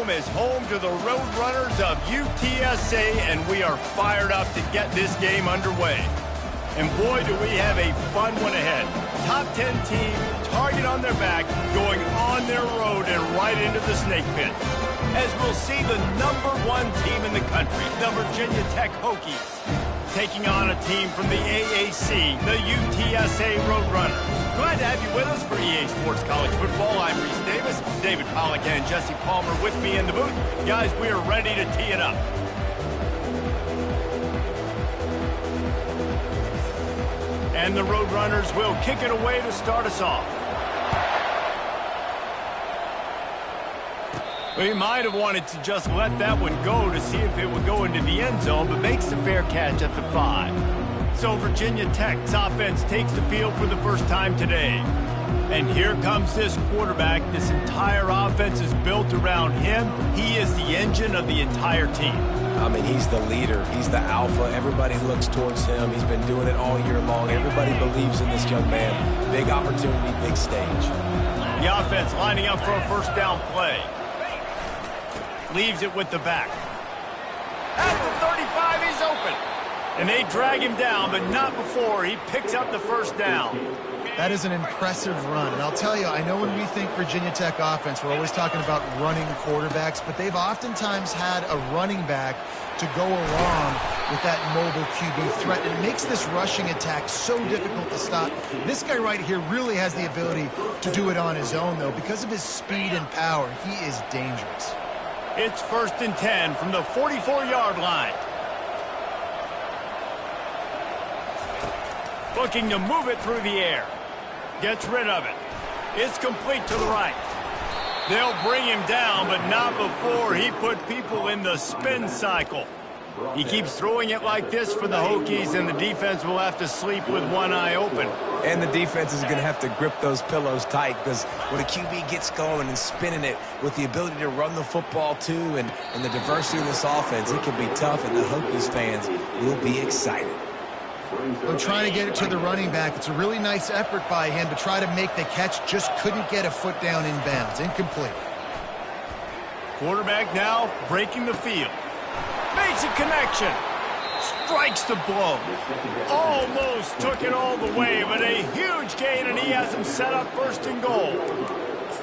Superdome is home to the Roadrunners of UTSA, and we are fired up to get this game underway. And boy, do we have a fun one ahead. Top 10 team, target on their back, going on their road and right into the snake pit. As we'll see the #1 team in the country, the Virginia Tech Hokies, taking on a team from the AAC, the UTSA Roadrunners. Glad to have you with us for EA Sports College Football. I'm Reese Davis, David Pollack and Jesse Palmer with me in the booth. Guys, we are ready to tee it up. And the Roadrunners will kick it away to start us off. We might have wanted to just let that one go to see if it would go into the end zone, but makes the fair catch at the 5. So Virginia Tech's offense takes the field for the first time today. And here comes this quarterback. This entire offense is built around him. He is the engine of the entire team. I mean, he's the leader. He's the alpha. Everybody looks towards him. He's been doing it all year long. Everybody believes in this young man. Big opportunity, big stage. The offense lining up for a first down play. Leaves it with the back. At the 35, he's open. And they drag him down, but not before he picks up the first down. That is an impressive run. And I'll tell you, I know when we think Virginia Tech offense, we're always talking about running quarterbacks, but they've oftentimes had a running back to go along with that mobile QB threat. And it makes this rushing attack so difficult to stop. This guy right here really has the ability to do it on his own, though. Because of his speed and power, he is dangerous. It's 1st and 10 from the 44-yard line. Looking to move it through the air. Gets rid of it. It's complete to the right. They'll bring him down, but not before he put people in the spin cycle. He keeps throwing it like this for the Hokies, and the defense will have to sleep with one eye open. And the defense is going to have to grip those pillows tight, because when a QB gets going and spinning it with the ability to run the football too and the diversity of this offense, it can be tough, and the Hokies fans will be excited. I'm trying to get it to the running back. It's a really nice effort by him to try to make the catch. Just couldn't get a foot down in bounds. Incomplete. Quarterback now breaking the field. Makes a connection. Strikes the blow. Almost took it all the way, but a huge gain, and he has him set up 1st and goal.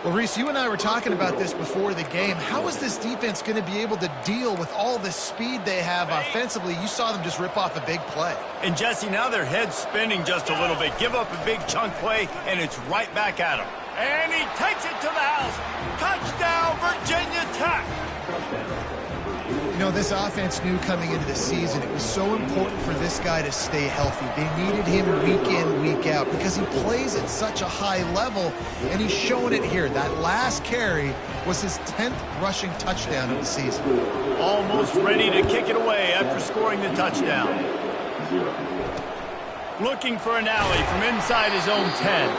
Well, Reese, you and I were talking about this before the game. How is this defense going to be able to deal with all the speed they have offensively? You saw them just rip off a big play. And, Jesse, now their head's spinning just a little bit. Give up a big chunk play, and it's right back at him. And he takes it to the house. Touchdown, Virginia Tech. You know, this offense knew coming into the season it was so important for this guy to stay healthy. They needed him week in, week out, because he plays at such a high level, and he's showing it here. That last carry was his 10th rushing touchdown of the season. Almost ready to kick it away after scoring the touchdown. Looking for an alley from inside his own 10.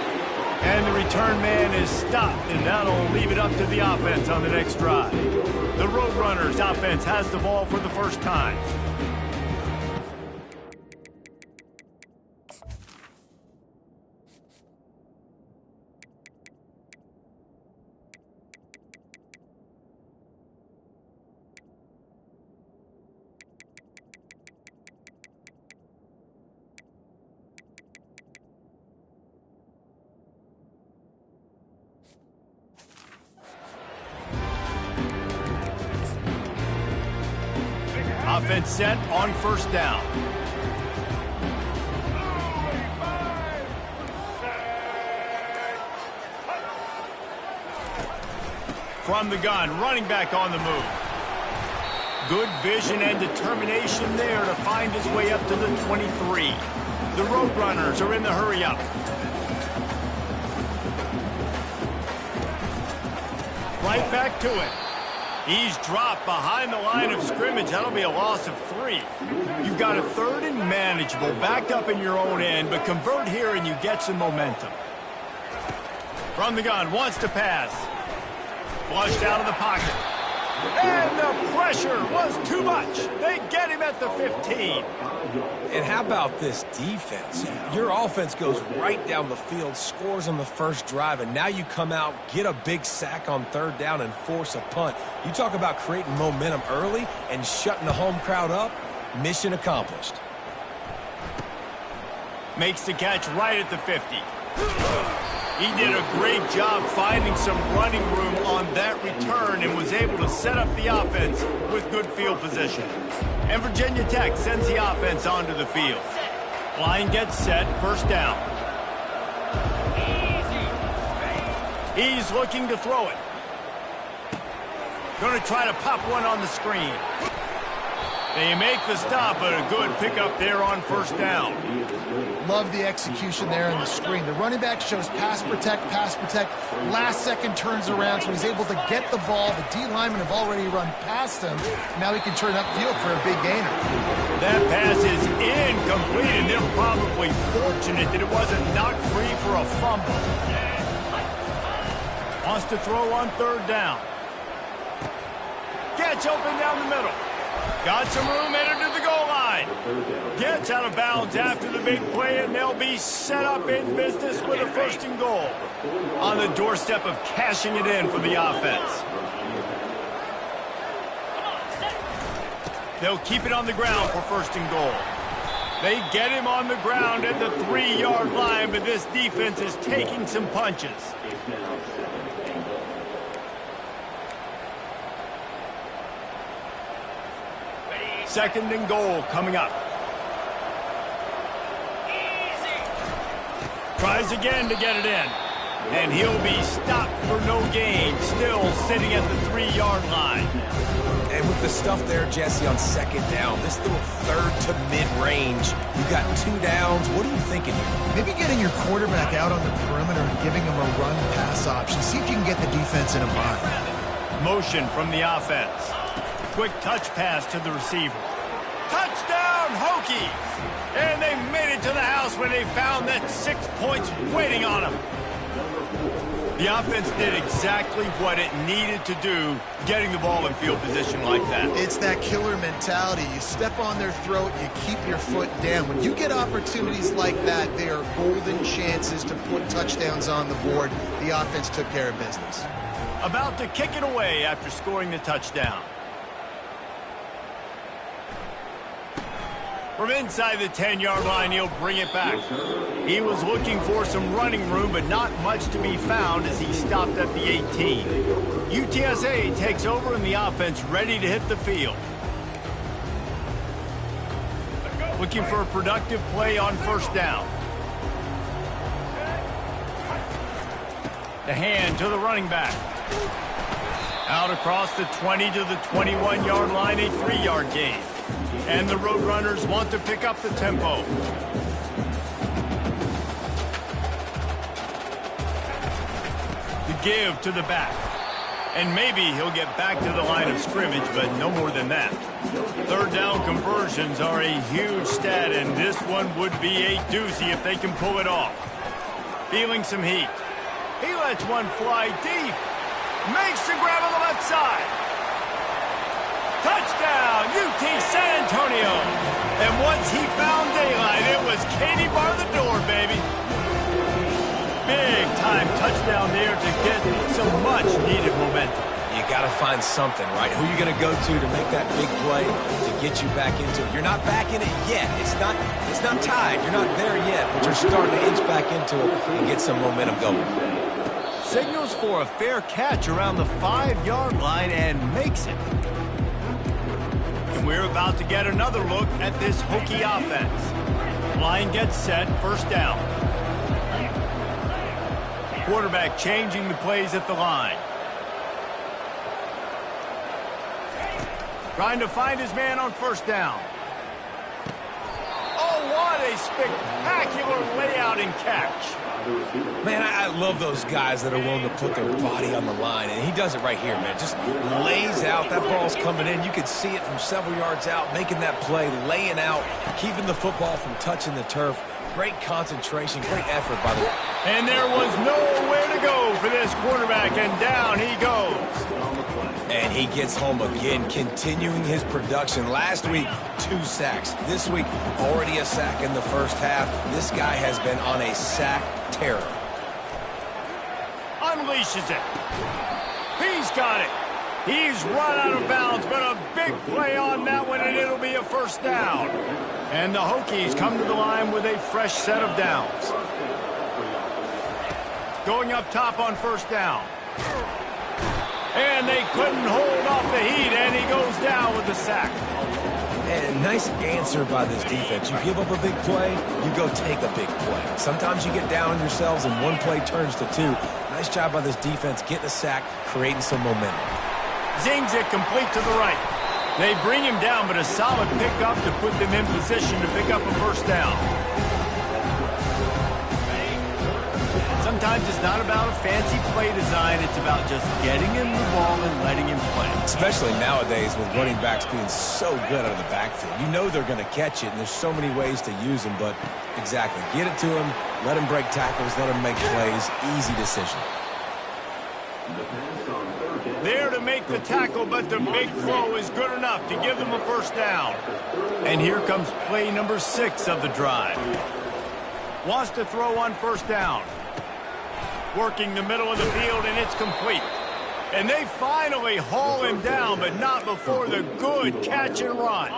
And the return man is stopped, and that'll leave it up to the offense on the next drive. The Roadrunners offense has the ball for the first time. Offense set on 1st down. From the gun, running back on the move. Good vision and determination there to find his way up to the 23. The Roadrunners are in the hurry up. Right back to it. He's dropped behind the line of scrimmage. That'll be a loss of 3. You've got a 3rd and manageable, backed up in your own end, but convert here and you get some momentum. From the gun, wants to pass. Flushed out of the pocket. And the pressure was too much. They get him at the 15. And how about this defense? Your offense goes right down the field, scores on the first drive, and now you come out, get a big sack on third down, and force a punt. You talk about creating momentum early and shutting the home crowd up. Mission accomplished. Makes the catch right at the 50. He did a great job finding some running room on that return and was able to set up the offense with good field position. And Virginia Tech sends the offense onto the field. Line gets set, first down. He's looking to throw it. Going to try to pop one on the screen. They make the stop, but a good pickup there on first down. Love the execution there on the screen. The running back shows pass protect, pass protect. Last second turns around, so he's able to get the ball. The D linemen have already run past him. Now he can turn upfield for a big gainer. That pass is incomplete, and they're probably fortunate that it wasn't knocked free for a fumble. Wants to throw on third down. Gets open down the middle. Got some room, entered to the goal line. Gets out of bounds after the big play, and they'll be set up in business with a first and goal. On the doorstep of cashing it in for the offense. They'll keep it on the ground for first and goal. They get him on the ground at the 3-yard line, but this defense is taking some punches. Second and goal coming up. Tries again to get it in. And he'll be stopped for no gain. Still sitting at the 3-yard line. And with the stuff there, Jesse, on second down, this little third to mid-range, you got 2 downs. What are you thinking here? Maybe getting your quarterback out on the perimeter and giving him a run-pass option. See if you can get the defense in a bind. Motion from the offense. Quick touch pass to the receiver. Touchdown, Hokies! And they made it to the house when they found that 6 points waiting on them. The offense did exactly what it needed to do, getting the ball in field position like that. It's that killer mentality. You step on their throat, you keep your foot down. When you get opportunities like that, they are golden chances to put touchdowns on the board. The offense took care of business. About to kick it away after scoring the touchdown. From inside the 10-yard line, he'll bring it back. He was looking for some running room, but not much to be found as he stopped at the 18. UTSA takes over and the offense ready to hit the field. Looking for a productive play on first down. The hand to the running back. Out across the 20 to the 21-yard line, a 3-yard gain. And the Roadrunners want to pick up the tempo. The give to the back. And maybe he'll get back to the line of scrimmage, but no more than that. Third down conversions are a huge stat, and this one would be a doozy if they can pull it off. Feeling some heat. He lets one fly deep. Makes the grab on the left side. Touchdown, UT San Antonio. And once he found daylight, it was Katie bar the door, baby. Big time touchdown there to get some much needed momentum. You got to find something, right? Who are you going to go to make that big play to get you back into it? You're not back in it yet. It's not tied. You're not there yet, but you're starting to inch back into it and get some momentum going. Signals for a fair catch around the 5-yard line and makes it. And we're about to get another look at this Hokie offense. Line gets set, first down. Quarterback changing the plays at the line. Trying to find his man on first down. Oh, what a spectacular layout and catch. Man, I love those guys that are willing to put their body on the line, and he does it right here, man. Just lays out. That ball's coming in. You can see it from several yards out, making that play, laying out, keeping the football from touching the turf. Great concentration, great effort by the way. And there was nowhere to go for this quarterback, and down he goes. And he gets home again, continuing his production. Last week, 2 sacks. This week, already a sack in the first half. This guy has been on a sack terror. Unleashes it. He's got it. He's run out of bounds, but a big play on that one, and it'll be a first down. And the Hokies come to the line with a fresh set of downs. Going up top on first down. And they couldn't hold off the heat, and he goes down with the sack. And nice answer by this defense. You give up a big play, you go take a big play. Sometimes you get down on yourselves and one play turns to 2. Nice job by this defense getting a sack, creating some momentum. Zings it complete to the right. They bring him down, but a solid pickup to put them in position to pick up a first down. Sometimes it's not about a fancy play design. It's about just getting him the ball and letting him play. Especially nowadays with running backs being so good out of the backfield. You know they're going to catch it, and there's so many ways to use them, but exactly. Get it to him, let him break tackles, let him make plays. Easy decision. There to make the tackle, but the big throw is good enough to give them a first down. And here comes play number 6 of the drive. Wants to throw on first down. Working the middle of the field, and it's complete. And they finally haul him down, but not before the good catch and run.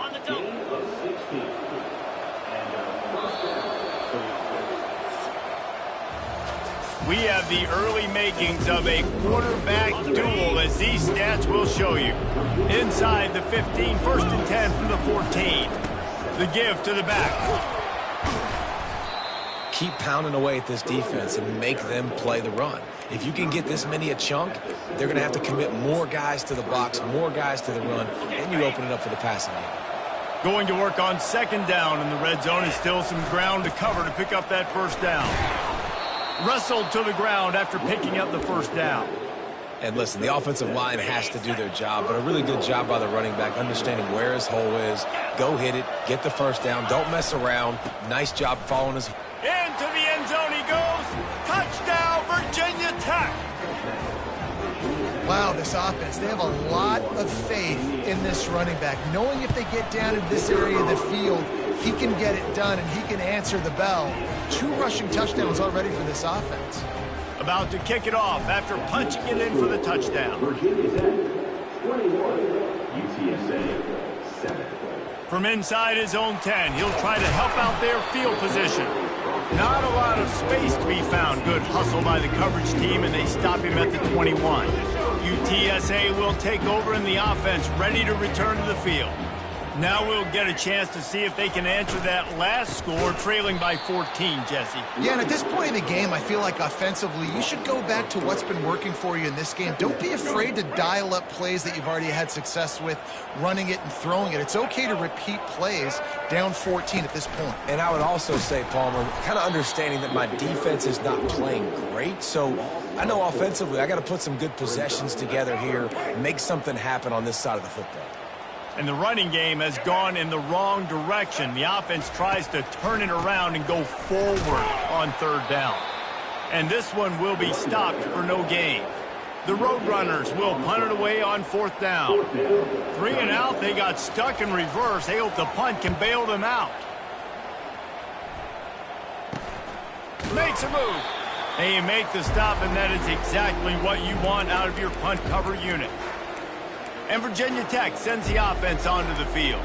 We have the early makings of a quarterback duel, as these stats will show you. Inside the 15, first and 10 from the 14. The give to the back. Keep pounding away at this defense and make them play the run. If you can get this many a chunk, they're going to have to commit more guys to the box, more guys to the run, and you open it up for the passing game. Going to work on second down in the red zone, is still some ground to cover to pick up that first down. Wrestled to the ground after picking up the first down. And listen, the offensive line has to do their job, but a really good job by the running back, understanding where his hole is. Go hit it, get the first down, don't mess around. Nice job following his... Into the end zone he goes. Touchdown, Virginia Tech. Wow, this offense, they have a lot of faith in this running back, knowing if they get down in this area of the field, he can get it done and he can answer the bell. 2 rushing touchdowns already for this offense. About to kick it off after punching it in for the touchdown. Virginia Tech, 21, UTSA, 7. From inside his own 10, he'll try to help out their field position. Not a lot of space to be found. Good hustle by the coverage team, and they stop him at the 21. UTSA will take over in the offense, ready to return to the field. Now we'll get a chance to see if they can answer that last score, trailing by 14, Jesse. Yeah, and at this point in the game, I feel like offensively, you should go back to what's been working for you in this game. Don't be afraid to dial up plays that you've already had success with, running it and throwing it. It's okay to repeat plays down 14 at this point. And I would also say, Palmer, kind of understanding that my defense is not playing great, so I know offensively I got to put some good possessions together here, make something happen on this side of the football. And the running game has gone in the wrong direction. The offense tries to turn it around and go forward on third down. And this one will be stopped for no gain. The Roadrunners will punt it away on fourth down. 3 and out, they got stuck in reverse. They hope the punt can bail them out. Makes a move. They make the stop, and that is exactly what you want out of your punt cover unit. And Virginia Tech sends the offense onto the field.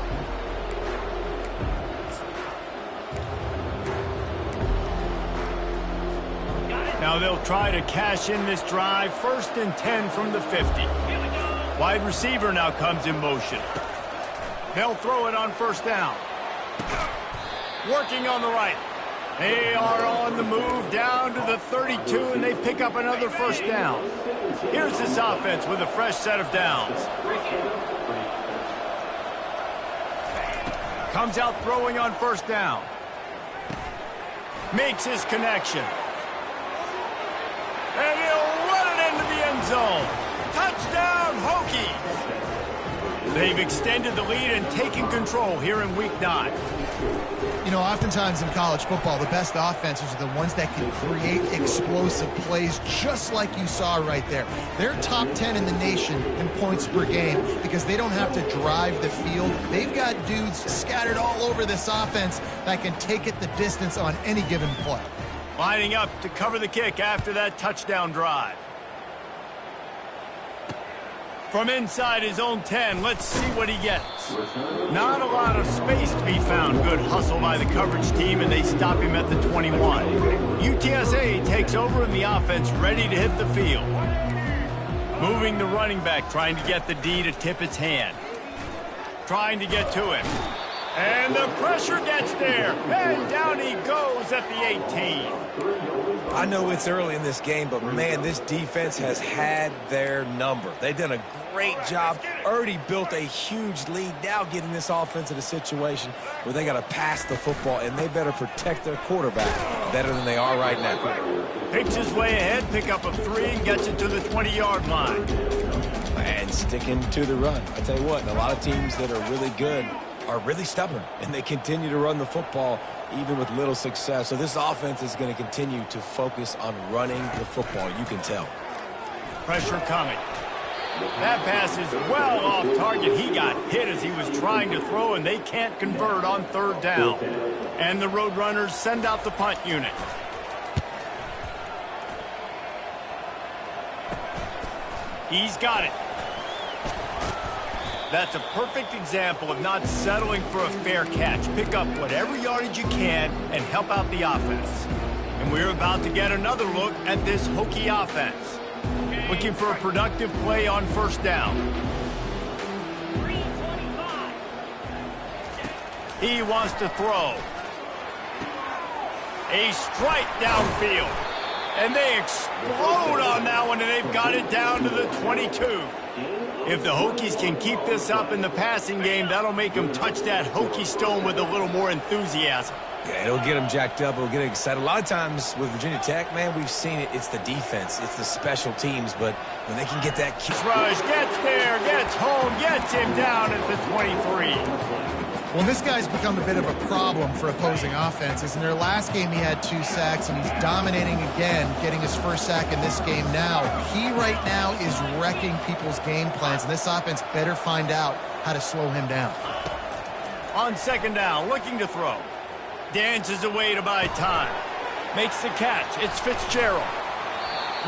Now they'll try to cash in this drive. First and 10 from the 50. Wide receiver now comes in motion. They'll throw it on first down. Working on the right. They are on the move down to the 32, and they pick up another first down. Here's this offense with a fresh set of downs. Comes out throwing on first down. Makes his connection. And he'll run it into the end zone. Touchdown, Hokies. They've extended the lead and taken control here in Week 9. You know, oftentimes in college football, the best offenses are the ones that can create explosive plays just like you saw right there. They're top 10 in the nation in points per game because they don't have to drive the field. They've got dudes scattered all over this offense that can take it the distance on any given play. Lining up to cover the kick after that touchdown drive. From inside his own 10, let's see what he gets. Not a lot of space to be found. Good hustle by the coverage team, and they stop him at the 21. UTSA takes over in the offense, ready to hit the field. Moving the running back, trying to get the D to tip its hand. Trying to get to him. And the pressure gets there. And down he goes at the 18. I know it's early in this game, but, man, this defense has had their number. They've done a great job. Already built a huge lead. Now getting this offense in a situation where they got to pass the football, and they better protect their quarterback better than they are right now. Picks his way ahead, pick up a 3, and gets it to the 20-yard line. And sticking to the run. I tell you what, a lot of teams that are really good are really stubborn, and they continue to run the football even with little success. So this offense is going to continue to focus on running the football. You can tell. Pressure coming. That pass is well off target. He got hit as he was trying to throw, and they can't convert on 3rd down. And the Roadrunners send out the punt unit. He's got it. That's a perfect example of not settling for a fair catch. Pick up whatever yardage you can and help out the offense. And we're about to get another look at this Hokie offense. Looking for a productive play on 1st down. He wants to throw. A strike downfield. And they explode on that one, and they've got it down to the 22. If the Hokies can keep this up in the passing game, that'll make them touch that Hokie stone with a little more enthusiasm. Yeah, it'll get them jacked up. It'll get them excited. A lot of times with Virginia Tech, man, we've seen it. It's the defense. It's the special teams. But when they can get that key. Rush gets there, gets home, gets him down at the 23. Well, this guy's become a bit of a problem for opposing offenses. In their last game, he had 2 sacks, and he's dominating again, getting his 1st sack in this game now. He right now is wrecking people's game plans, and this offense better find out how to slow him down. On 2nd down, looking to throw. Dances away to buy time. Makes the catch. It's Fitzgerald.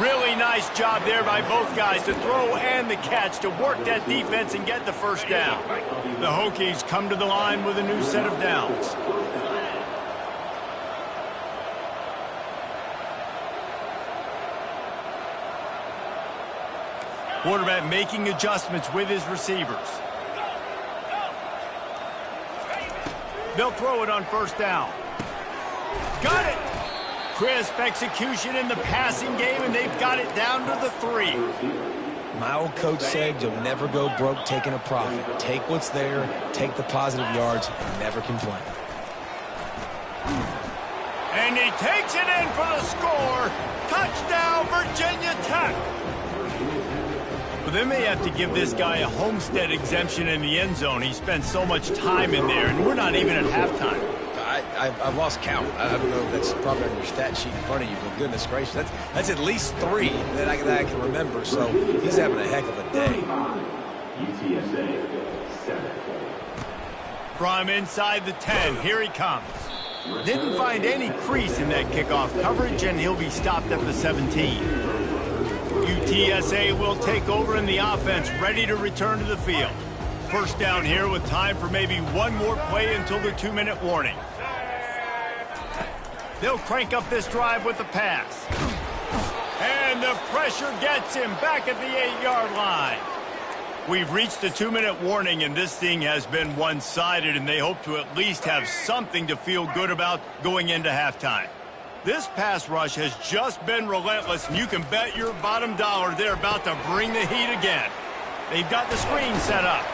Really nice job there by both guys to throw and the catch to work that defense and get the 1st down. The Hokies come to the line with a new set of downs. Quarterback making adjustments with his receivers. They'll throw it on 1st down. Got it! Crisp execution in the passing game, and they've got it down to the 3. My old coach said you'll never go broke taking a profit. Take what's there, take the positive yards, and never complain. And he takes it in for the score. Touchdown, Virginia Tech. Well, they may have to give this guy a Homestead exemption in the end zone. He spent so much time in there, and we're not even at halftime. I've lost count. I don't know if that's probably on your stat sheet in front of you, but goodness gracious, that's at least 3 that I can remember. So he's having a heck of a day. UTSA 7. From inside the 10, here he comes. Didn't find any crease in that kickoff coverage, and he'll be stopped at the 17. UTSA will take over in the offense, ready to return to the field. 1st down here with time for maybe one more play until the 2-minute warning. They'll crank up this drive with the pass. And the pressure gets him back at the 8-yard line. We've reached the 2-minute warning, and this thing has been one-sided, and they hope to at least have something to feel good about going into halftime. This pass rush has just been relentless, and you can bet your bottom dollar they're about to bring the heat again. They've got the screen set up.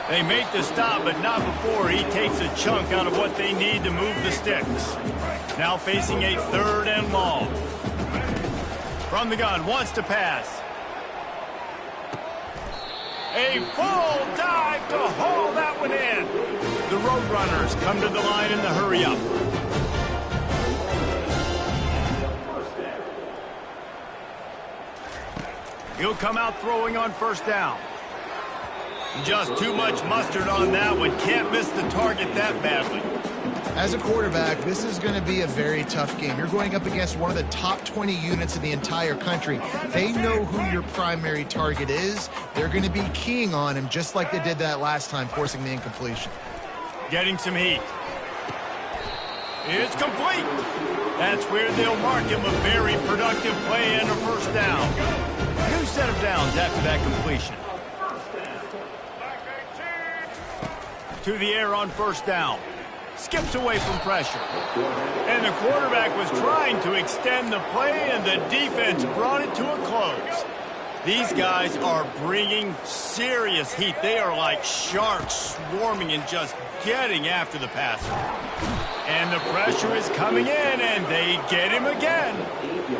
They make the stop, but not before he takes a chunk out of what they need to move the sticks. Now facing a 3rd and long. From the gun, wants to pass. A full dive to haul that one in. The Roadrunners come to the line in the hurry-up. He'll come out throwing on first down. Just too much mustard on that one. Can't miss the target that badly. As a quarterback, this is going to be a very tough game. You're going up against one of the top 20 units in the entire country. They know who your primary target is. They're going to be keying on him just like they did that last time, forcing the incompletion. Getting some heat. It's complete. That's where they'll mark him a very productive play and a first down. New set of downs after that completion. To the air on first down. Skips away from pressure. And the quarterback was trying to extend the play, and the defense brought it to a close. These guys are bringing serious heat. They are like sharks swarming and just getting after the passer. And the pressure is coming in, and they get him again.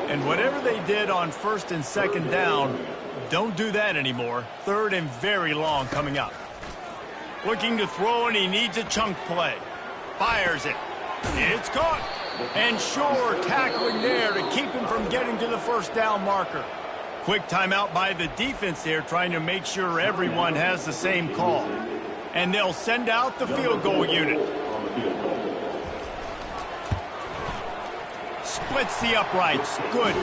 And whatever they did on first and second down, don't do that anymore. Third and very long coming up. Looking to throw, and he needs a chunk play. Fires it. It's caught. And sure, tackling there to keep him from getting to the first down marker. Quick timeout by the defense there, trying to make sure everyone has the same call. And they'll send out the field goal unit. Splits the uprights. Good.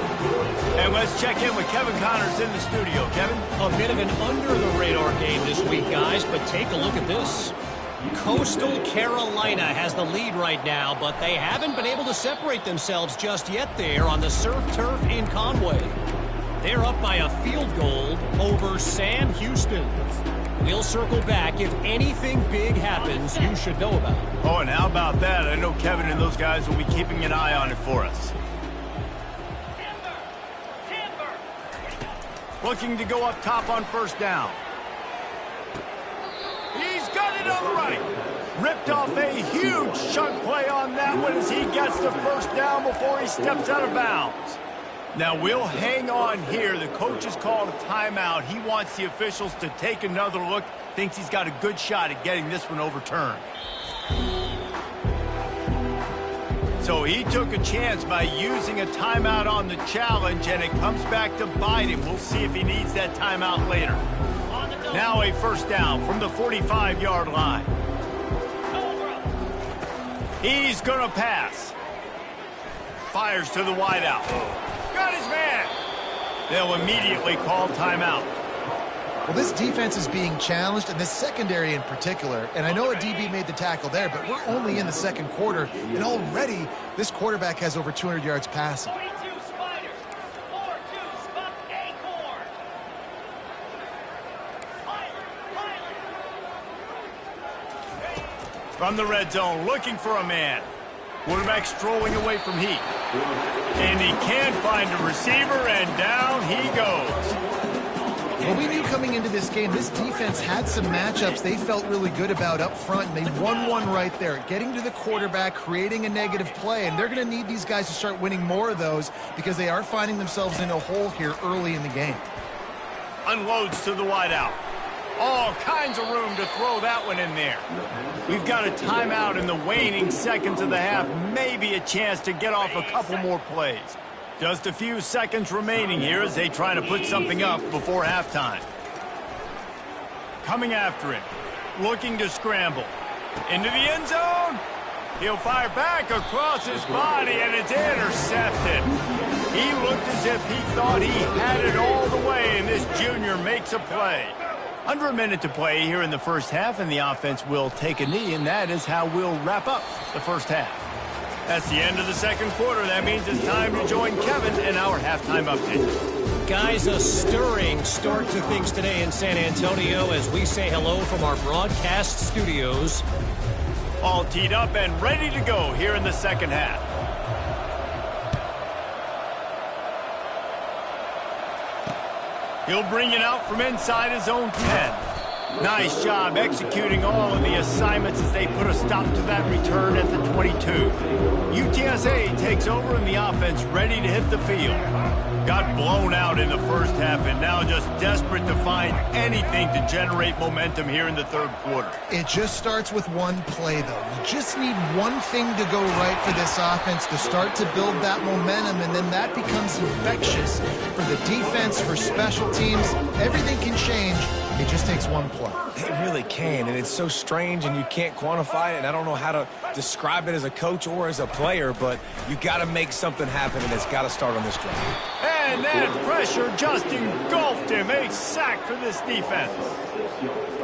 And let's check in with Kevin Connors in the studio. Kevin? A bit of an under-the-radar game this week, guys, but take a look at this. Coastal Carolina has the lead right now, but they haven't been able to separate themselves just yet there on the surf turf in Conway. They're up by a field goal over Sam Houston. We'll circle back. If anything big happens, you should know about it. Oh, and how about that? I know Kevin and those guys will be keeping an eye on it for us. Looking to go up top on first down. He's got it on the right. Ripped off a huge chunk play on that one as he gets the first down before he steps out of bounds. Now, we'll hang on here. The coach has called a timeout. He wants the officials to take another look. Thinks he's got a good shot at getting this one overturned. So he took a chance by using a timeout on the challenge, and it comes back to bite him. We'll see if he needs that timeout later. Now a first down from the 45-yard line. He's going to pass. Fires to the wideout. Got his man. They'll immediately call timeout. Well, this defense is being challenged, and this secondary in particular. And I know a DB made the tackle there, but we're only in the second quarter, and already this quarterback has over 200 yards passing. From the red zone, looking for a man. Quarterback strolling away from heat. And he can't find a receiver, and down he goes. Well, we knew coming into this game, this defense had some matchups they felt really good about up front, and they won one right there, getting to the quarterback, creating a negative play, and they're going to need these guys to start winning more of those because they are finding themselves in a hole here early in the game. Unloads to the wideout. All kinds of room to throw that one in there. We've got a timeout in the waning seconds of the half. Maybe a chance to get off a couple more plays. Just a few seconds remaining here as they try to put something up before halftime. Coming after him. Looking to scramble. Into the end zone. He'll fire back across his body, and it's intercepted. He looked as if he thought he had it all the way, and this junior makes a play. Under a minute to play here in the first half, and the offense will take a knee, and that is how we'll wrap up the first half. That's the end of the second quarter. That means it's time to join Kevin in our halftime update. Guys, a stirring start to things today in San Antonio as we say hello from our broadcast studios. All teed up and ready to go here in the second half. He'll bring it out from inside his own 10. Nice job executing all of the assignments as they put a stop to that return at the 22. UTSA takes over and the offense ready to hit the field. Got blown out in the first half and now just desperate to find anything to generate momentum here in the third quarter. It just starts with one play, though. You just need one thing to go right for this offense to start to build that momentum, and then that becomes infectious for the defense, for special teams. Everything can change. It just takes one play. It really can, and it's so strange, and you can't quantify it, and I don't know how to describe it as a coach or as a player, but you got to make something happen, and it's got to start on this drive. And that pressure just engulfed him. A sack for this defense.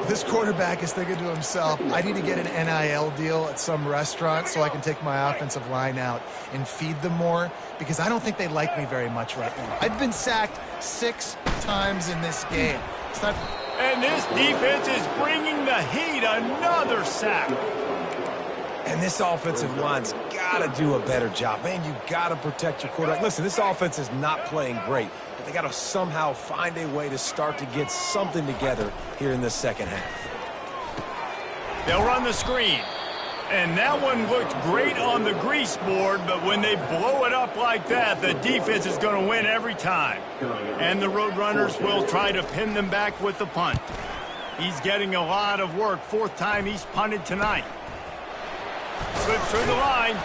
This quarterback is thinking to himself, I need to get an NIL deal at some restaurant so I can take my offensive line out and feed them more, because I don't think they like me very much right now. I've been sacked 6 times in this game. It's not... And this defense is bringing the heat. Another sack. And this offensive line's got to do a better job. Man, you got to protect your quarterback. Listen, this offense is not playing great, but they got to somehow find a way to start to get something together here in the second half. They'll run the screen. And that one looked great on the grease board, but when they blow it up like that, the defense is going to win every time. And the Roadrunners will try to pin them back with the punt. He's getting a lot of work. 4th time he's punted tonight. Slips through the line.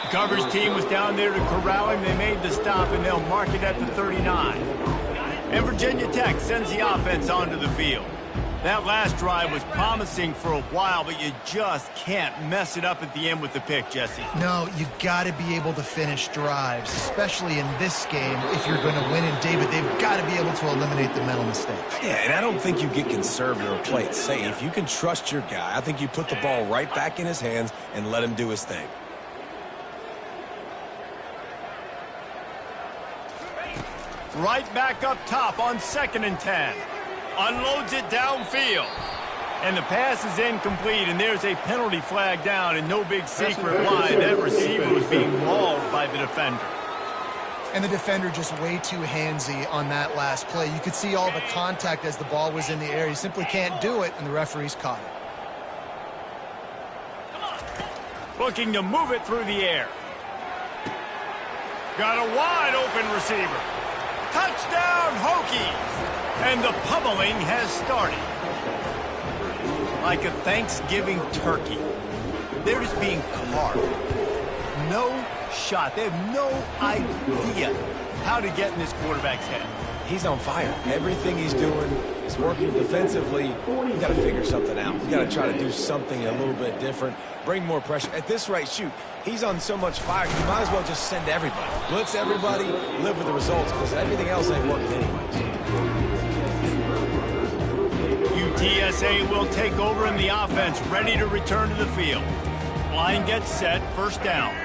The coverage team was down there to corral him. They made the stop, and they'll mark it at the 39. And Virginia Tech sends the offense onto the field. That last drive was promising for a while, but you just can't mess it up at the end with the pick, Jesse. No, you got to be able to finish drives, especially in this game. If you're going to win, and David, they've got to be able to eliminate the mental mistakes. Yeah, and I don't think you get conservative or play it safe. You can trust your guy. I think you put the ball right back in his hands and let him do his thing. Right back up top on 2nd and 10. Unloads it downfield. And the pass is incomplete, and there's a penalty flag down, and no big secret why. That receiver was being mauled by the defender. And the defender just way too handsy on that last play. You could see all the contact as the ball was in the air. He simply can't do it, and the referees caught it. Looking to move it through the air. Got a wide open receiver. Touchdown, Hokies! And the pummeling has started. Like a Thanksgiving turkey. They're just being carved. No shot. They have no idea how to get in this quarterback's head. He's on fire. Everything he's doing is working defensively. You got to figure something out. You got to try to do something a little bit different. Bring more pressure. At this rate, shoot, he's on so much fire, you might as well just send everybody. Blitz everybody, live with the results, because everything else ain't working anyways. UTSA will take over in the offense, ready to return to the field. Line gets set, 1st down.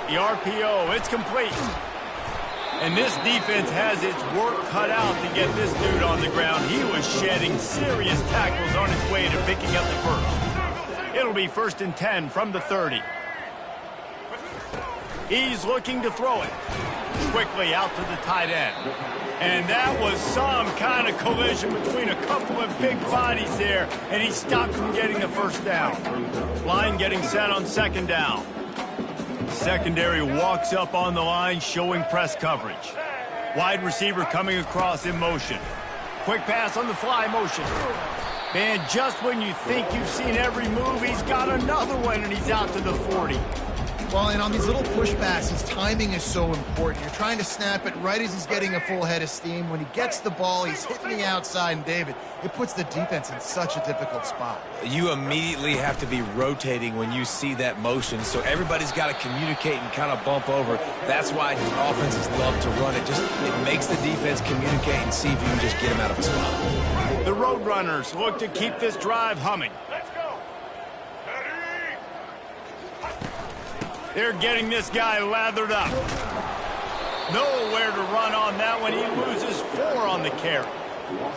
The RPO, it's complete. And this defense has its work cut out to get this dude on the ground. He was shedding serious tackles on his way to picking up the first. It'll be 1st and 10 from the 30. He's looking to throw it. Quickly out to the tight end. And that was some kind of collision between a couple of big bodies there, and he stopped from getting the 1st down. Line getting set on 2nd down. Secondary walks up on the line, showing press coverage. Wide receiver coming across in motion. Quick pass on the fly motion. Man, just when you think you've seen every move, he's got another one, and he's out to the 40. Well, and on these little push passes, timing is so important. You're trying to snap it right as he's getting a full head of steam. When he gets the ball, he's hitting the outside, and David, it puts the defense in such a difficult spot. You immediately have to be rotating when you see that motion, so everybody's got to communicate and kind of bump over. That's why offenses love to run it. It makes the defense communicate and see if you can just get him out of a spot. The Roadrunners look to keep this drive humming. They're getting this guy lathered up. Nowhere to run on that one. He loses 4 on the carry.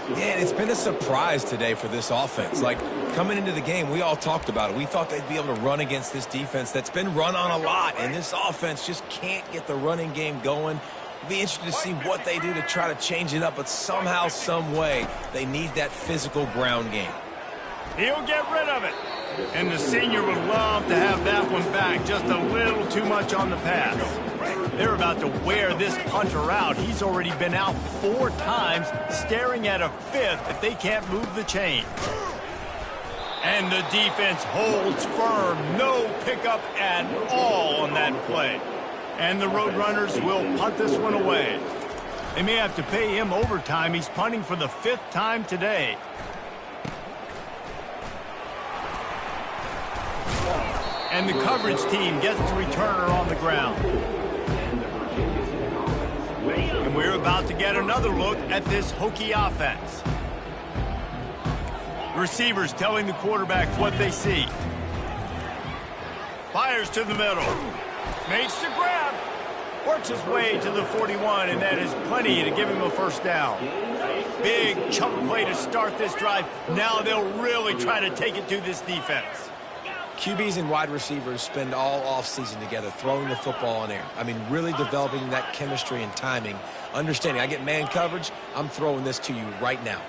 Yeah, and it's been a surprise today for this offense. Like, coming into the game, we all talked about it. We thought they'd be able to run against this defense that's been run on a lot, and this offense just can't get the running game going. It'll be interesting to see what they do to try to change it up, but somehow, some way, they need that physical ground game. He'll get rid of it. And the senior would love to have that one back. Just a little too much on the pass. They're about to wear this punter out. He's already been out 4 times, staring at a 5th if they can't move the chain. And the defense holds firm. No pickup at all on that play. And the Roadrunners will punt this one away. They may have to pay him overtime. He's punting for the 5th time today. And the coverage team gets the returner on the ground. And we're about to get another look at this Hokie offense. Receivers telling the quarterback what they see. Fires to the middle. Makes the grab. Works his way to the 41, and that is plenty to give him a first down. Big chunk play to start this drive. Now they'll really try to take it to this defense. QBs and wide receivers spend all offseason together throwing the football in air. I mean, really developing that chemistry and timing. Understanding, I get man coverage, I'm throwing this to you right now.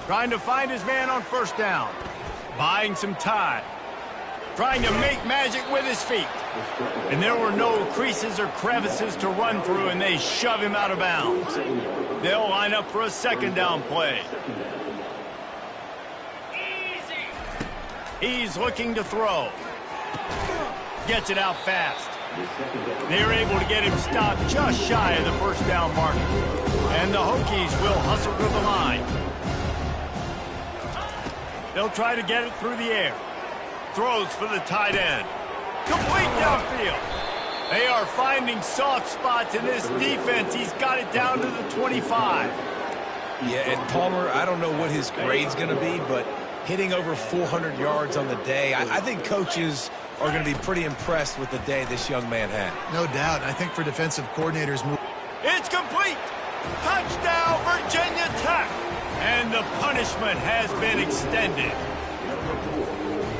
Trying to find his man on first down. Buying some time. Trying to make magic with his feet. And there were no creases or crevices to run through, and they shove him out of bounds. They'll line up for a second down play. He's looking to throw. Gets it out fast. They're able to get him stopped just shy of the first down mark. And the Hokies will hustle to the line. They'll try to get it through the air. Throws for the tight end. Complete downfield. They are finding soft spots in this defense. He's got it down to the 25. Yeah, and Palmer, I don't know what his grade's going to be, but hitting over 400 yards on the day, I think coaches are going to be pretty impressed with the day this young man had. No doubt. I think for defensive coordinators... It's complete. Touchdown, Virginia Tech. And the punishment has been extended.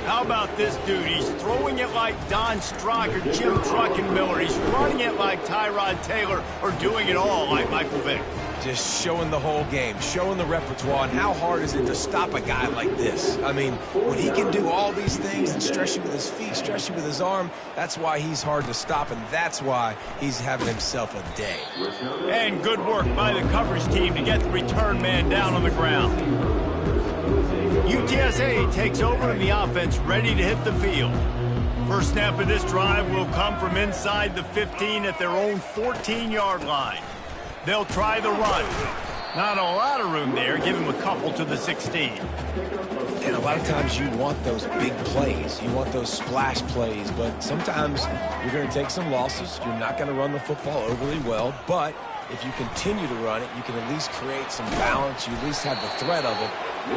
How about this dude? He's throwing it like Don Strock or Jim Truckenmiller. He's running it like Tyrod Taylor, or doing it all like Michael Vick. Just showing the whole game, showing the repertoire, and how hard is it to stop a guy like this? I mean, when he can do all these things and stress you with his feet, stress you with his arm, that's why he's hard to stop, and that's why he's having himself a day. And good work by the coverage team to get the return man down on the ground. UTSA takes over and the offense ready to hit the field. First snap of this drive will come from inside the 15 at their own 14-yard line. They'll try the run. Not a lot of room there. Give him a couple to the 16. And a lot of times you want those big plays. You want those splash plays. But sometimes you're going to take some losses. You're not going to run the football overly well. But if you continue to run it, you can at least create some balance. You at least have the threat of it.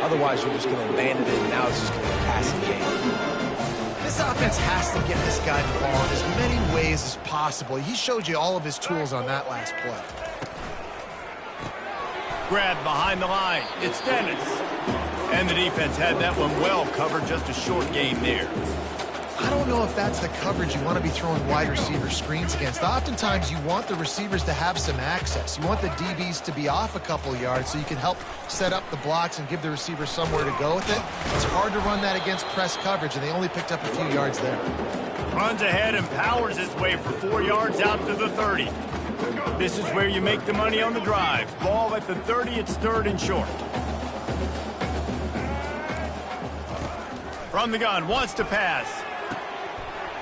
Otherwise, you're just going to abandon it, and now it's just going to be a passing game. This offense has to get this guy the ball in as many ways as possible. He showed you all of his tools on that last play. Grab behind the line. It's Dennis. And the defense had that one well covered. Just a short game there. I don't know if that's the coverage you want to be throwing wide receiver screens against. Oftentimes, you want the receivers to have some access. You want the DBs to be off a couple yards so you can help set up the blocks and give the receiver somewhere to go with it. It's hard to run that against press coverage, and they only picked up a few yards there. Runs ahead and powers his way for 4 yards out to the 30. This is where you make the money on the drive. Ball at the 30, it's third and short. From the gun, wants to pass.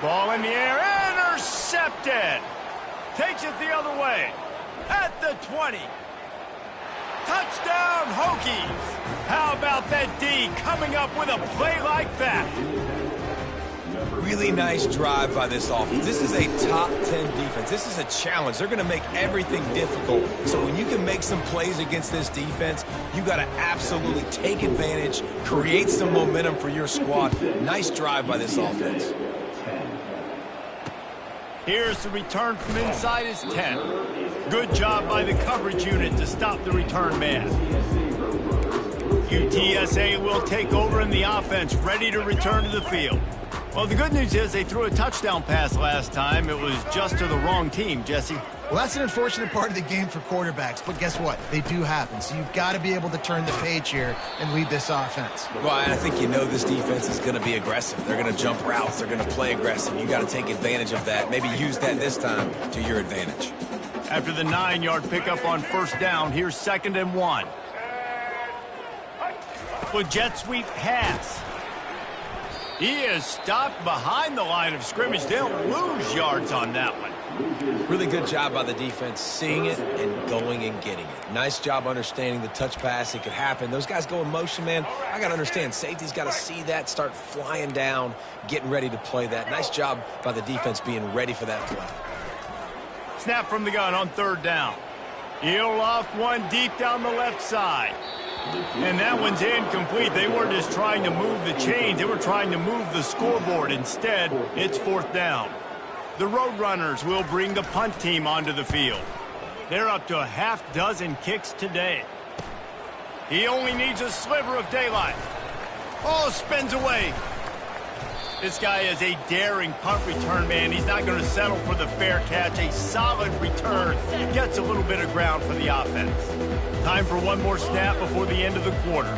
Ball in the air, intercepted. Takes it the other way. At the 20. Touchdown, Hokies. How about that D coming up with a play like that? Really nice drive by this offense. This is a top 10 defense. This is a challenge. They're going to make everything difficult. So when you can make some plays against this defense, you got to absolutely take advantage, create some momentum for your squad. Nice drive by this offense. Here's the return from inside his 10. Good job by the coverage unit to stop the return man. UTSA will take over in the offense, ready to return to the field. Well, the good news is they threw a touchdown pass last time. It was just to the wrong team, Jesse. Well, that's an unfortunate part of the game for quarterbacks, but guess what? They do happen. So you've got to be able to turn the page here and lead this offense. Well, I think you know this defense is going to be aggressive. They're going to jump routes. They're going to play aggressive. You got to take advantage of that. Maybe use that this time to your advantage. After the 9-yard pickup on first down, here's 2nd and 1. With jet sweep pass. He is stopped behind the line of scrimmage. They'll lose yards on that one. Really good job by the defense seeing it and going and getting it. Nice job understanding the touch pass. It could happen. Those guys go in motion, man. I got to understand. Safety's got to see that, start flying down, getting ready to play that. Nice job by the defense being ready for that play. Snap from the gun on 3rd down. He'll loft one deep down the left side. And that one's incomplete. They weren't just trying to move the chains. They were trying to move the scoreboard. Instead, it's 4th down. The Roadrunners will bring the punt team onto the field. They're up to a half-dozen kicks today. He only needs a sliver of daylight. Oh, spins away. This guy is a daring punt return man. He's not going to settle for the fair catch. A solid return. Gets a little bit of ground for the offense. Time for one more snap before the end of the quarter.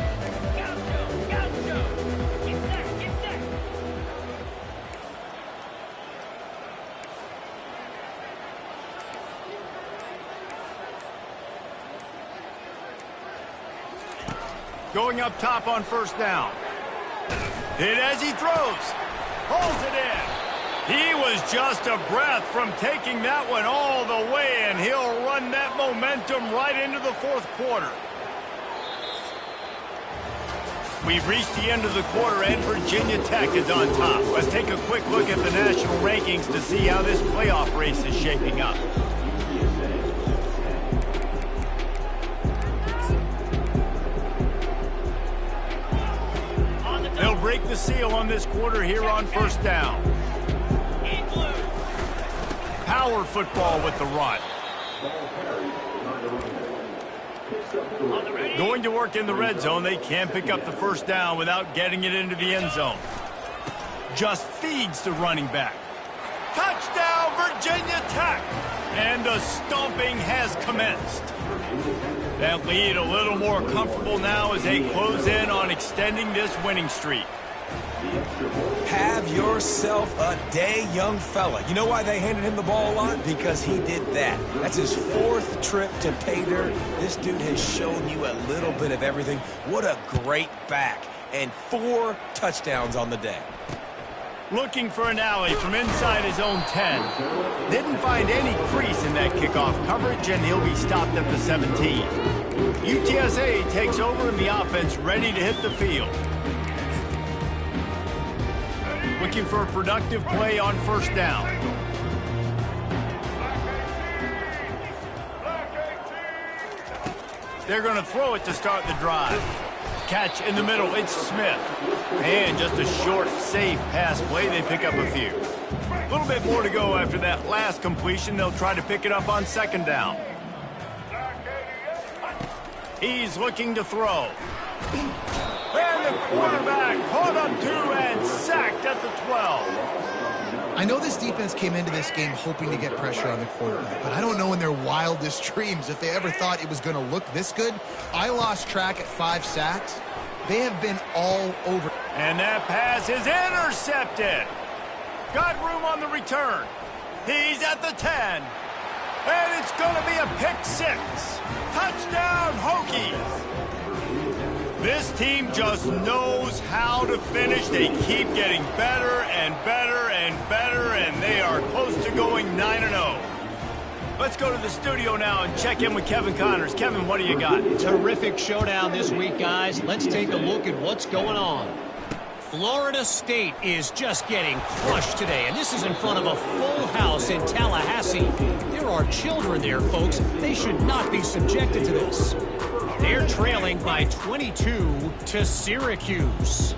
Going up top on first down. Hit as he throws. Holds it in. He was just a breath from taking that one all the way, and he'll run that momentum right into the 4th quarter. We've reached the end of the quarter, and Virginia Tech is on top. Let's take a quick look at the national rankings to see how this playoff race is shaping up. They'll break the seal on this quarter here on first down. Power football with the run. Going to work in the red zone. They can't pick up the first down without getting it into the end zone. Just feeds the running back. Touchdown, Virginia Tech! And the stomping has commenced. That lead a little more comfortable now as they close in on extending this winning streak. Have yourself a day, young fella. You know why they handed him the ball a lot? Because he did that. That's his 4th trip to pay dirt. This dude has shown you a little bit of everything. What a great back. And 4 touchdowns on the day. Looking for an alley from inside his own 10. Didn't find any crease in that kickoff coverage, and he'll be stopped at the 17. UTSA takes over and the offense ready to hit the field. Looking for a productive play on first down. They're going to throw it to start the drive. Catch in the middle, it's Smith. And just a short, safe pass play, they pick up a few. A little bit more to go after that last completion. They'll try to pick it up on 2nd down. He's looking to throw. And the quarterback caught up 2 and sacked at the 12. I know this defense came into this game hoping to get pressure on the quarterback, but I don't know in their wildest dreams if they ever thought it was going to look this good. I lost track at 5 sacks. They have been all over. And that pass is intercepted. Got room on the return. He's at the 10. And it's going to be a pick 6. Touchdown, Hokies. This team just knows how to finish. They keep getting better and better and better, and they are close to going 9-0. Let's go to the studio now and check in with Kevin Connors. Kevin, what do you got? Terrific showdown this week, guys. Let's take a look at what's going on. Florida State is just getting crushed today, and this is in front of a full house in Tallahassee. There are children there, folks. They should not be subjected to this. They're trailing by 22 to Syracuse.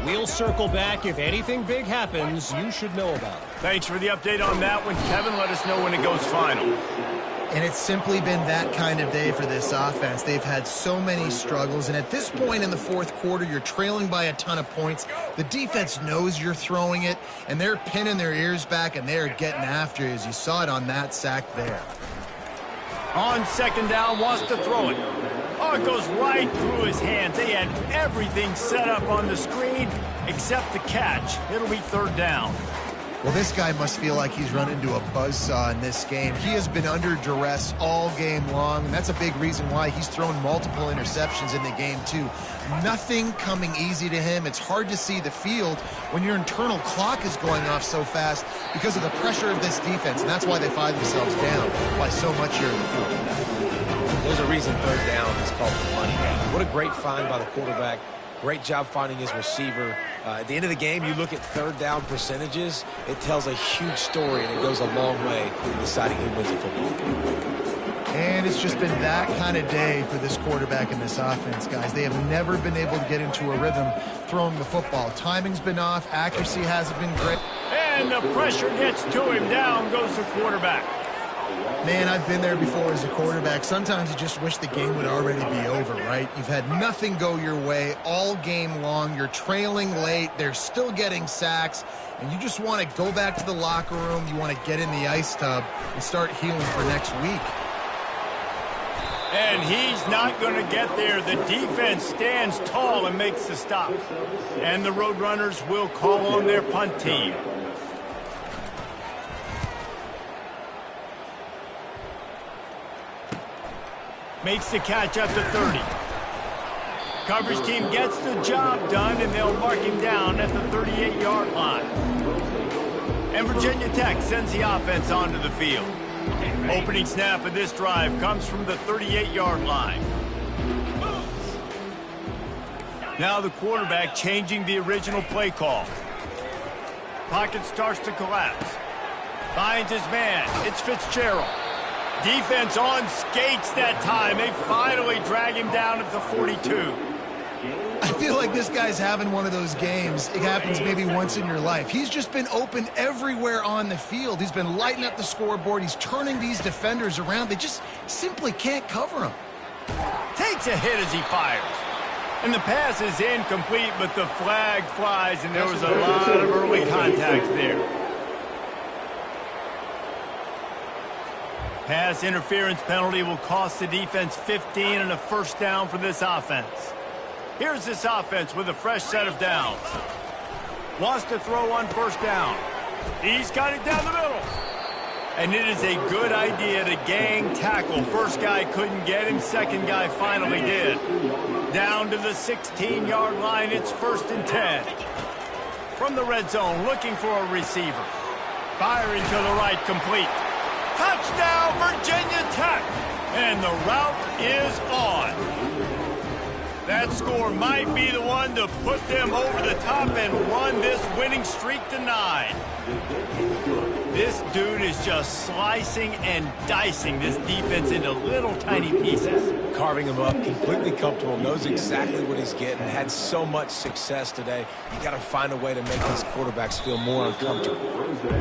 We'll circle back. If anything big happens, you should know about it. Thanks for the update on that one, Kevin. Let us know when it goes final. And it's simply been that kind of day for this offense. They've had so many struggles, and at this point in the 4th quarter, you're trailing by a ton of points. The defense knows you're throwing it, and they're pinning their ears back, and they're getting after you, as you saw it on that sack there. On second down, wants to throw it. Oh, it goes right through his hands. They had everything set up on the screen except the catch. It'll be third down. Well, this guy must feel like he's run into a buzzsaw in this game. He has been under duress all game long, and that's a big reason why he's thrown multiple interceptions in the game, too. Nothing coming easy to him. It's hard to see the field when your internal clock is going off so fast because of the pressure of this defense, and that's why they find themselves down by so much here in the field. There's a reason third down is called the money down. What a great find by the quarterback. Great job finding his receiver. At the end of the game, you look at third down percentages, it tells a huge story, and it goes a long way in deciding who wins a football game. And it's just been that kind of day for this quarterback and this offense, guys. They have never been able to get into a rhythm throwing the football. Timing's been off. Accuracy hasn't been great. And the pressure gets to him. Down goes the quarterback. Man, I've been there before as a quarterback. Sometimes you just wish the game would already be over, right? You've had nothing go your way all game long. You're trailing late. They're still getting sacks. And you just want to go back to the locker room. You want to get in the ice tub and start healing for next week. And he's not going to get there. The defense stands tall and makes the stop. And the Roadrunners will call on their punt team. Makes the catch up to 30. Coverage team gets the job done, and they'll mark him down at the 38-yard line. And Virginia Tech sends the offense onto the field. Opening snap of this drive comes from the 38-yard line. Now the quarterback changing the original play call. Pocket starts to collapse. Finds his man. It's Fitzgerald. Defense on skates that time. They finally drag him down at the 42. I feel like this guy's having one of those games. It happens maybe once in your life. He's just been open everywhere on the field. He's been lighting up the scoreboard. He's turning these defenders around. They just simply can't cover him. Takes a hit as he fires. And the pass is incomplete, but the flag flies, and there was a lot of early contact there. Pass interference penalty will cost the defense 15 and a first down for this offense. Here's this offense with a fresh set of downs. Wants to throw on first down. He's got it down the middle. And it is a good idea to gang tackle. First guy couldn't get him. Second guy finally did. Down to the 16-yard line. It's 1st and 10. From the red zone, looking for a receiver. Firing to the right, complete. Touchdown, Virginia Tech! And the route is on. That score might be the one to put them over the top and run this winning streak to 9. This dude is just slicing and dicing this defense into little tiny pieces. Carving him up, completely comfortable, knows exactly what he's getting, had so much success today. You got to find a way to make these quarterbacks feel more uncomfortable.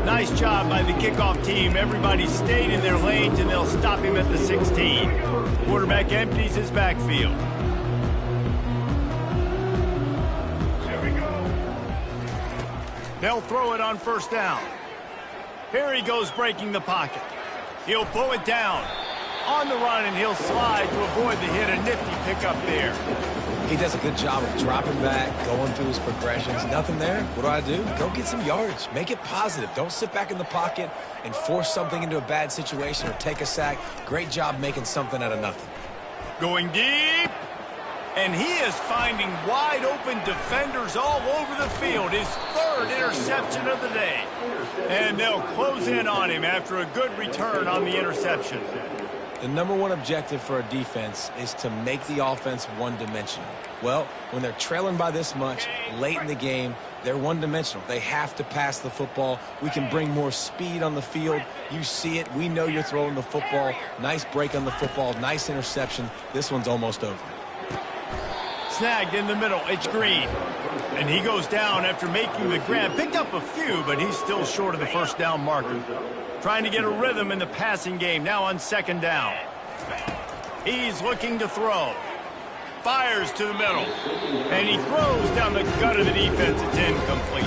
Nice job by the kickoff team. Everybody stayed in their lanes, and they'll stop him at the 16. Quarterback empties his backfield. They'll throw it on first down. Here he goes breaking the pocket. He'll pull it down. On the run, and he'll slide to avoid the hit. A nifty pickup there. He does a good job of dropping back, going through his progressions. Nothing there. What do? Go get some yards. Make it positive. Don't sit back in the pocket and force something into a bad situation or take a sack. Great job making something out of nothing. Going deep. And he is finding wide-open defenders all over the field. His 3rd interception of the day. And they'll close in on him after a good return on the interception. The number one objective for a defense is to make the offense one-dimensional. Well, when they're trailing by this much, late in the game, they're one-dimensional. They have to pass the football. We can bring more speed on the field. You see it. We know you're throwing the football. Nice break on the football. Nice interception. This one's almost over. Snagged in the middle. It's Green. And he goes down after making the grab. Picked up a few, but he's still short of the first down marker. Trying to get a rhythm in the passing game. Now on second down. He's looking to throw. Fires to the middle. And he throws down the gut of the defense. It's incomplete.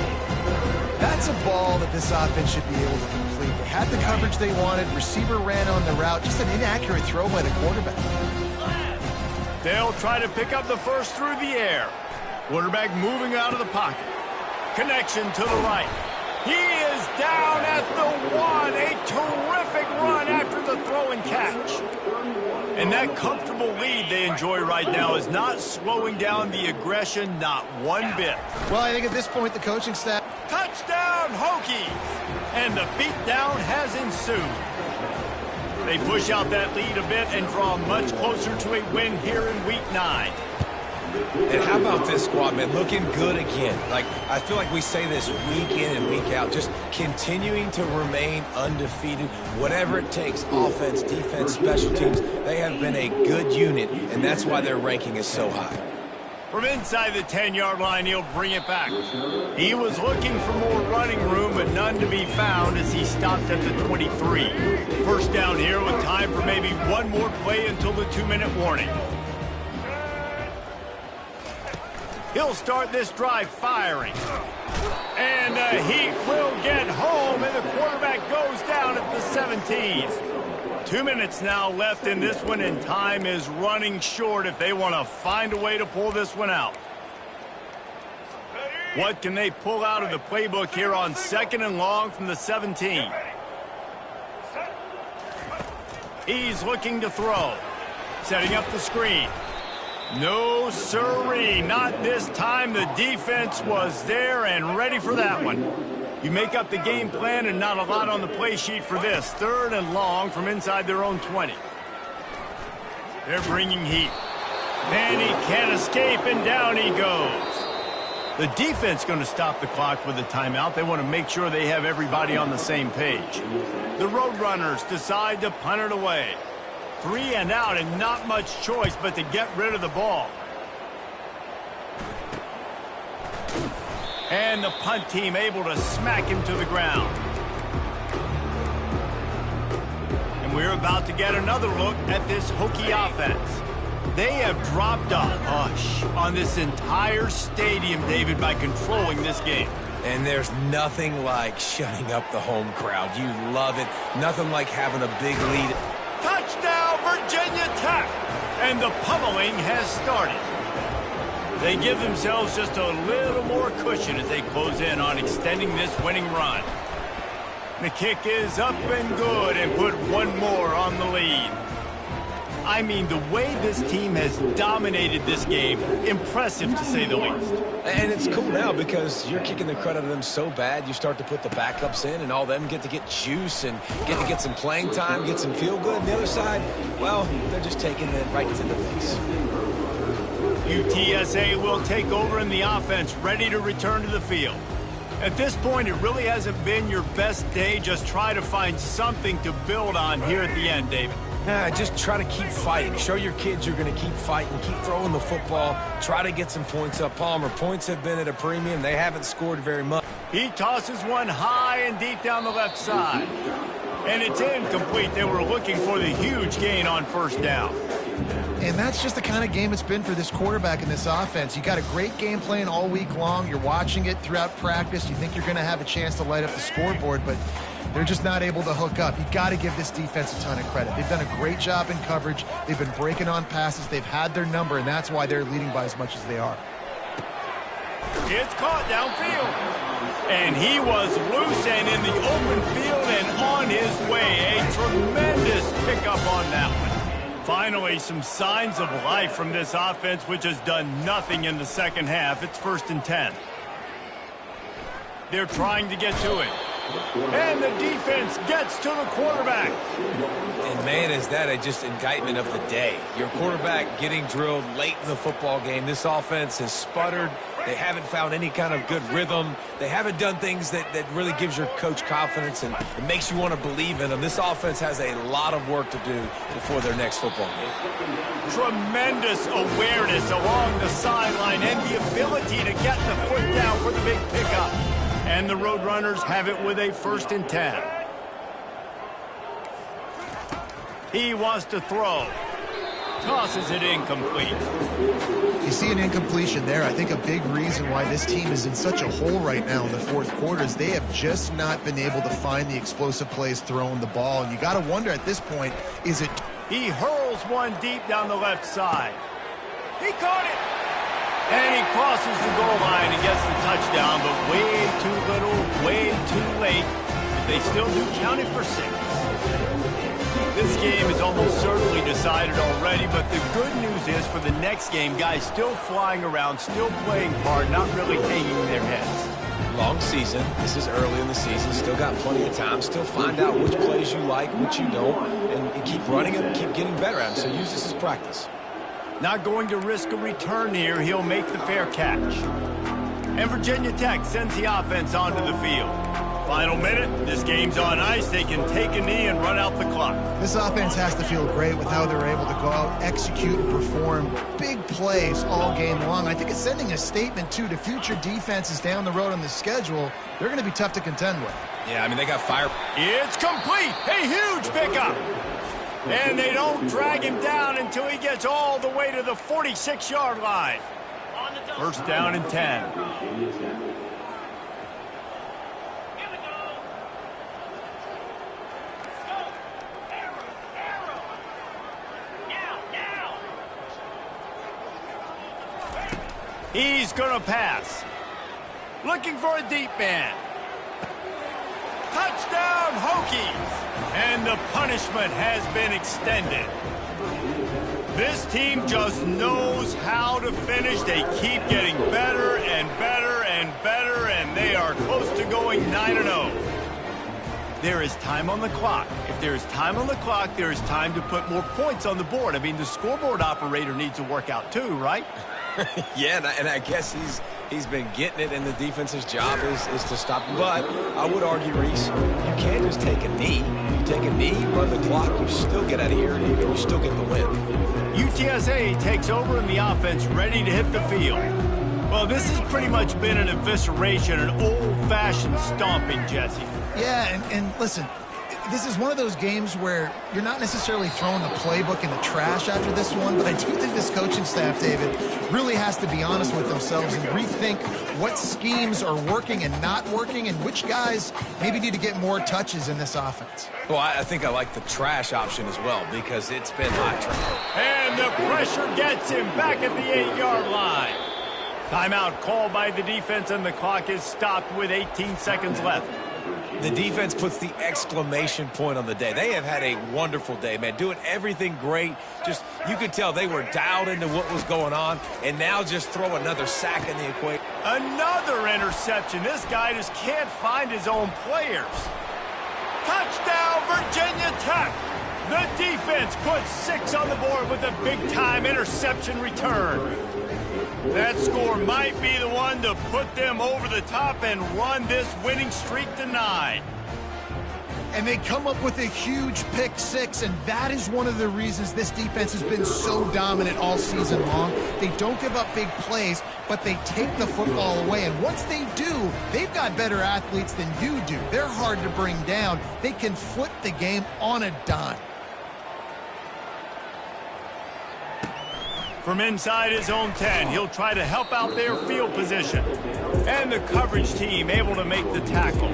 That's a ball that this offense should be able to complete. Had the coverage they wanted. Receiver ran on the route. Just an inaccurate throw by the quarterback. They'll try to pick up the first through the air. Quarterback moving out of the pocket. Connection to the right. He is down at the 1. A terrific run after the throw and catch. And that comfortable lead they enjoy right now is not slowing down the aggression, not one bit. Well, I think at this point the coaching staff... Touchdown, Hokies! And the beatdown has ensued. They push out that lead a bit and draw much closer to a win here in Week 9. And how about this squad, man? Looking good again. Like, I feel like we say this week in and week out, just continuing to remain undefeated. Whatever it takes, offense, defense, special teams, they have been a good unit, and that's why their ranking is so high. From inside the 10-yard line, he'll bring it back. He was looking for more running room, but none to be found as he stopped at the 23. First down here with time for maybe one more play until the 2-minute warning. He'll start this drive firing. And the Heat will get home, and the quarterback goes down at the 17. 2 minutes now left in this one, and time is running short if they want to find a way to pull this one out. What can they pull out of the playbook here on 2nd and long from the 17? He's looking to throw. Setting up the screen. No sirree, not this time. The defense was there and ready for that one. You make up the game plan and not a lot on the play sheet for this. 3rd and long from inside their own 20. They're bringing heat. And he can't escape, and down he goes. The defense going to stop the clock with a timeout. They want to make sure they have everybody on the same page. The Roadrunners decide to punt it away. 3 and out, and not much choice but to get rid of the ball. And the punt team able to smack him to the ground. And we're about to get another look at this Hokie offense. They have dropped a hush on this entire stadium, David, by controlling this game. And there's nothing like shutting up the home crowd. You love it. Nothing like having a big lead. Touchdown, Virginia Tech! And the pummeling has started. They give themselves just a little more cushion as they close in on extending this winning run. The kick is up and good, and put one more on the lead. I mean, the way this team has dominated this game, impressive to say the least. And it's cool now because you're kicking the credit of them so bad, you start to put the backups in, and all them get to get juice and get to get some playing time, get some feel good. And the other side, well, they're just taking it right to the face. UTSA will take over in the offense, ready to return to the field. At this point, it really hasn't been your best day. Just try to find something to build on here at the end, David. Just try to keep fighting. Show your kids you're going to keep fighting, keep throwing the football, try to get some points up. Palmer, points have been at a premium. They haven't scored very much. He tosses one high and deep down the left side. And it's incomplete. They were looking for the huge gain on first down. And that's just the kind of game it's been for this quarterback in this offense. You got a great game plan all week long. You're watching it throughout practice. You think you're going to have a chance to light up the scoreboard, but they're just not able to hook up. You got to give this defense a ton of credit. They've done a great job in coverage. They've been breaking on passes. They've had their number, and that's why they're leading by as much as they are. It's caught downfield. And he was loose and in the open field and on his way. A tremendous pickup on that one. Finally, some signs of life from this offense, which has done nothing in the second half. It's 1st and 10. They're trying to get to it. And the defense gets to the quarterback. And, man, is that a just indictment of the day. Your quarterback getting drilled late in the football game. This offense has sputtered. They haven't found any kind of good rhythm. They haven't done things that really gives your coach confidence and it makes you want to believe in them. This offense has a lot of work to do before their next football game. Tremendous awareness along the sideline and the ability to get the foot down for the big pickup. And the Roadrunners have it with a 1st and 10. He wants to throw. Tosses it incomplete. You see an incompletion there. I think a big reason why this team is in such a hole right now in the fourth quarter is they have just not been able to find the explosive plays throwing the ball. And you got to wonder at this point, is it... He hurls one deep down the left side. He caught it! And he crosses the goal line and gets the touchdown, but way too little, way too late. They still do count it for 6. This game is almost certainly decided already, but the good news is for the next game, guys still flying around, still playing hard, not really hanging their heads. Long season. This is early in the season. Still got plenty of time. Still find out which plays you like, which you don't, and keep running them, keep getting better at them. So use this as practice. Not going to risk a return here. He'll make the fair catch. And Virginia Tech sends the offense onto the field. Final minute. This game's on ice. They can take a knee and run out the clock. This offense has to feel great with how they're able to go out, execute, and perform big plays all game long. I think it's sending a statement, too, to future defenses down the road on the schedule. They're going to be tough to contend with. Yeah, I mean, they got fire. It's complete. A huge pickup. And they don't drag him down until he gets all the way to the 46-yard line. First down and 10. He's going to pass. Looking for a deep man. Touchdown, Hokies! And the punishment has been extended. This team just knows how to finish. They keep getting better and better and better, and they are close to going 9-0. There is time on the clock. If there is time on the clock, there is time to put more points on the board. I mean, the scoreboard operator needs to work out too, right? Yeah, and I guess he's been getting it, and the defense's job is to stop him. But I would argue, Reese, you can't just take a knee. You take a knee, run the clock, you still get out of here, and you still get the win. UTSA takes over in the offense, ready to hit the field. Well, this has pretty much been an evisceration, an old-fashioned stomping, Jesse. Yeah, and listen, this is one of those games where you're not necessarily throwing the playbook in the trash after this one, but I do think this coaching staff, David, really has to be honest with themselves and rethink what schemes are working and not working and which guys maybe need to get more touches in this offense. Well, I think I like the trash option as well because it's been high trash. And the pressure gets him back at the 8-yard line. Timeout called by the defense, and the clock is stopped with 18 seconds left. The defense puts the exclamation point on the day. They have had a wonderful day, man, doing everything great. Just, you could tell they were dialed into what was going on, and now just throw another sack in the equation. Another interception. This guy just can't find his own players. Touchdown, Virginia Tech. The defense puts 6 on the board with a big-time interception return. That score might be the one to put them over the top and run this winning streak to 9. And they come up with a huge pick 6, and that is one of the reasons this defense has been so dominant all season long. They don't give up big plays, but they take the football away. And once they do, they've got better athletes than you do. They're hard to bring down. They can flip the game on a dime. From inside his own 10, he'll try to help out their field position. And the coverage team able to make the tackle.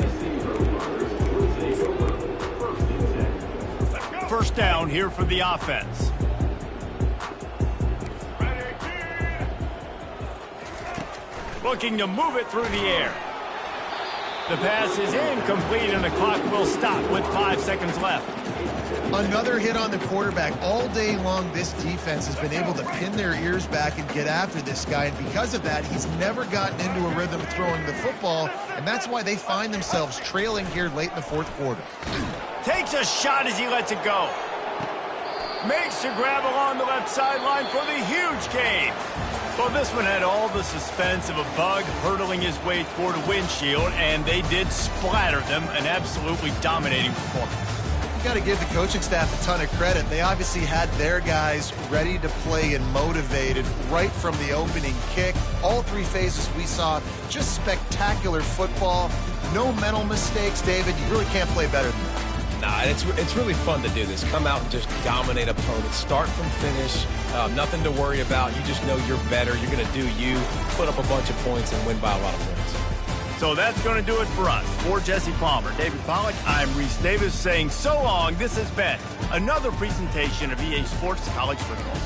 First down here for the offense. Looking to move it through the air. The pass is incomplete, and the clock will stop with 5 seconds left. Another hit on the quarterback. All day long, this defense has been able to pin their ears back and get after this guy, and because of that, he's never gotten into a rhythm throwing the football, and that's why they find themselves trailing here late in the fourth quarter. Takes a shot as he lets it go. Makes a grab along the left sideline for the huge gain. Well, this one had all the suspense of a bug hurtling his way toward a windshield, and they did splatter them. An absolutely dominating performance. You got to give the coaching staff a ton of credit. They obviously had their guys ready to play and motivated right from the opening kick. All 3 phases we saw, just spectacular football. No mental mistakes, David. You really can't play better than that. Nah, it's really fun to do this. Come out and just dominate opponents. Start from finish. Nothing to worry about. You just know you're better. You're going to do you, put up a bunch of points, and win by a lot of points. So that's going to do it for us. For Jesse Palmer, David Pollack, I'm Reese Davis saying so long. This has been another presentation of EA Sports College Football.